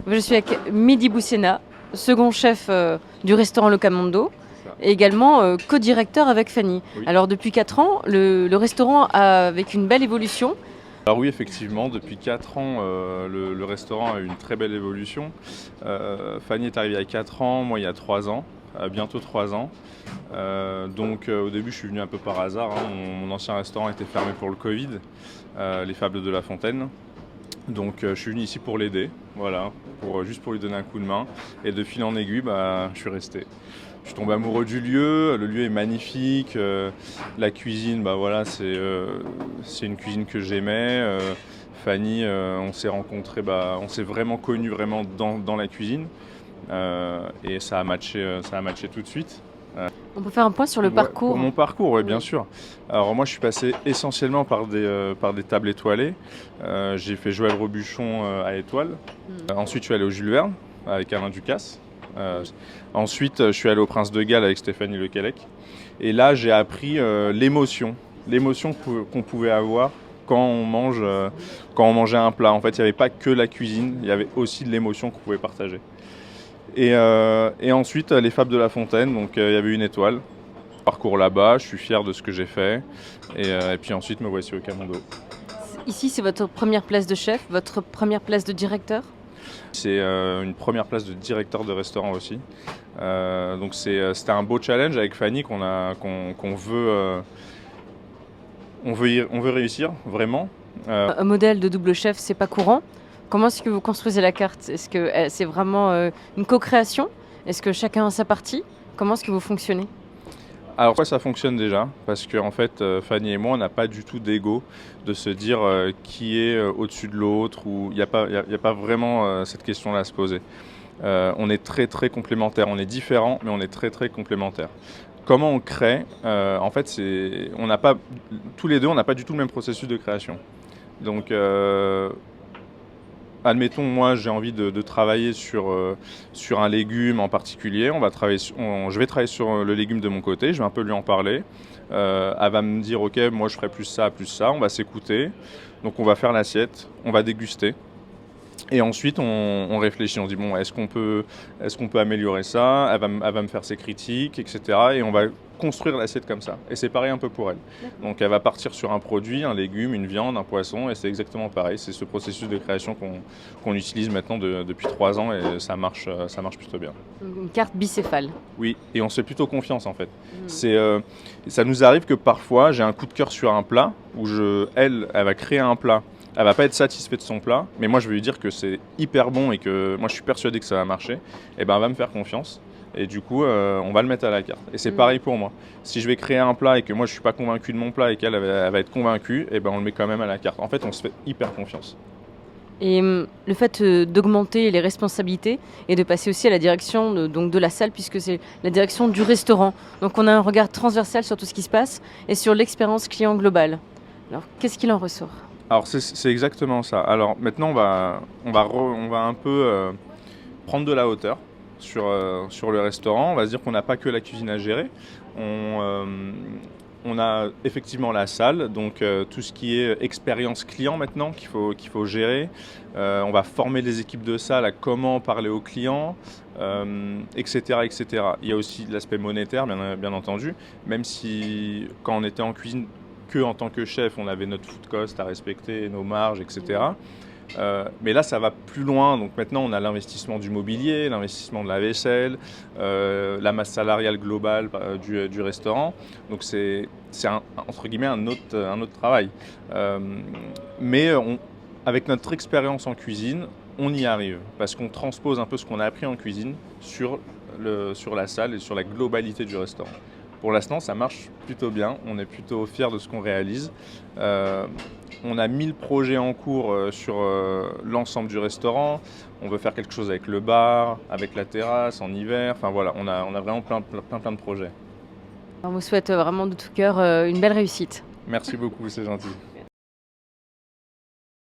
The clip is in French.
Je suis avec Mehdi Boussena, second chef du restaurant Le Camondo et également co-directeur avec Fanny. Oui. Alors depuis 4 ans, le restaurant a avec une belle évolution. Alors oui, effectivement, depuis 4 ans, le restaurant a eu une très belle évolution. Fanny est arrivée il y a 4 ans, moi il y a 3 ans, bientôt 3 ans. Donc au début je suis venu un peu par hasard, hein. Mon ancien restaurant était fermé pour le Covid, les Fables de la Fontaine. Donc je suis venu ici pour l'aider, voilà, juste pour lui donner un coup de main. Et de fil en aiguille, je suis resté. Je suis tombé amoureux du lieu, le lieu est magnifique, la cuisine, voilà, c'est une cuisine que j'aimais. Fanny, on s'est rencontrés, on s'est vraiment connus vraiment dans la cuisine. Et ça a matché tout de suite. On peut faire un point sur le parcours. Pour mon parcours, oui, bien Oui. sûr. Alors moi, je suis passé essentiellement par des tables étoilées. J'ai fait Joël Robuchon à Étoile. Ensuite, je suis allé au Jules Verne avec Alain Ducasse. Ensuite, je suis allé au Prince de Galles avec Stéphanie Lequelec. Et là, j'ai appris l'émotion qu'on pouvait avoir quand on mangeait un plat. En fait, il n'y avait pas que la cuisine, il y avait aussi de l'émotion qu'on pouvait partager. Et ensuite, les Fables de la Fontaine, donc il y avait une étoile. Parcours là-bas, je suis fier de ce que j'ai fait. Et puis ensuite, me voici au Camondo. Ici, c'est votre première place de chef, votre première place de directeur? C'est une première place de directeur de restaurant aussi. Donc c'était un beau challenge avec Fanny qu'on veut, on veut réussir vraiment. Un modèle de double chef, c'est pas courant. Comment est-ce que vous construisez la carte? Est-ce que c'est vraiment une co-création? Est-ce que chacun a sa partie? Comment est-ce que vous fonctionnez? Alors ça fonctionne déjà, parce que en fait, Fanny et moi, on n'a pas du tout d'ego de se dire qui est au-dessus de l'autre, ou il n'y a pas vraiment cette question-là à se poser. On est très très complémentaires, on est différents, mais on est très très complémentaires. Comment on crée? En fait, tous les deux, on n'a pas du tout le même processus de création. Donc, admettons, moi j'ai envie de travailler sur un légume en particulier. Je vais travailler sur le légume de mon côté, je vais un peu lui en parler. Elle va me dire ok, moi je ferai plus ça, on va s'écouter. Donc on va faire l'assiette, on va déguster. Et ensuite on réfléchit, on dit bon, est-ce qu'on peut améliorer ça? Elle va me faire ses critiques, etc. Et on va construire l'assiette comme ça. Et c'est pareil un peu pour elle. Donc elle va partir sur un produit, un légume, une viande, un poisson, et c'est exactement pareil. C'est ce processus de création qu'on utilise maintenant depuis 3 ans, et ça marche plutôt bien. Une carte bicéphale. Oui, et on se fait plutôt confiance en fait. Ça nous arrive que parfois j'ai un coup de cœur sur un plat, où elle va créer un plat. Elle va pas être satisfaite de son plat, mais moi je vais lui dire que c'est hyper bon et que moi je suis persuadé que ça va marcher. Et elle va me faire confiance. Et du coup, on va le mettre à la carte. Et c'est pareil pour moi. Si je vais créer un plat et que moi je suis pas convaincu de mon plat et qu'elle elle va être convaincue, et on le met quand même à la carte. En fait, on se fait hyper confiance. Et le fait d'augmenter les responsabilités et de passer aussi à la direction de la salle, puisque c'est la direction du restaurant. Donc on a un regard transversal sur tout ce qui se passe et sur l'expérience client globale. Alors qu'est-ce qu'il en ressort? Alors c'est exactement ça. Alors maintenant on va un peu prendre de la hauteur sur le restaurant. On va se dire qu'on n'a pas que la cuisine à gérer. On a effectivement la salle, donc tout ce qui est expérience client maintenant qu'il faut gérer. On va former les équipes de salle à comment parler aux clients, etc., etc. Il y a aussi l'aspect monétaire, bien entendu, même si quand on était en cuisine, en tant que chef, on avait notre food cost à respecter, nos marges, etc. Mais là, ça va plus loin. Donc maintenant, on a l'investissement du mobilier, l'investissement de la vaisselle, la masse salariale globale du restaurant. Donc c'est entre guillemets un autre travail. Mais avec notre expérience en cuisine, on y arrive. Parce qu'on transpose un peu ce qu'on a appris en cuisine sur la salle et sur la globalité du restaurant. Pour l'instant, ça marche plutôt bien. On est plutôt fiers de ce qu'on réalise. On a 1000 projets en cours sur l'ensemble du restaurant. On veut faire quelque chose avec le bar, avec la terrasse, en hiver. Enfin voilà, on a vraiment plein de projets. On vous souhaite vraiment de tout cœur une belle réussite. Merci beaucoup, c'est gentil.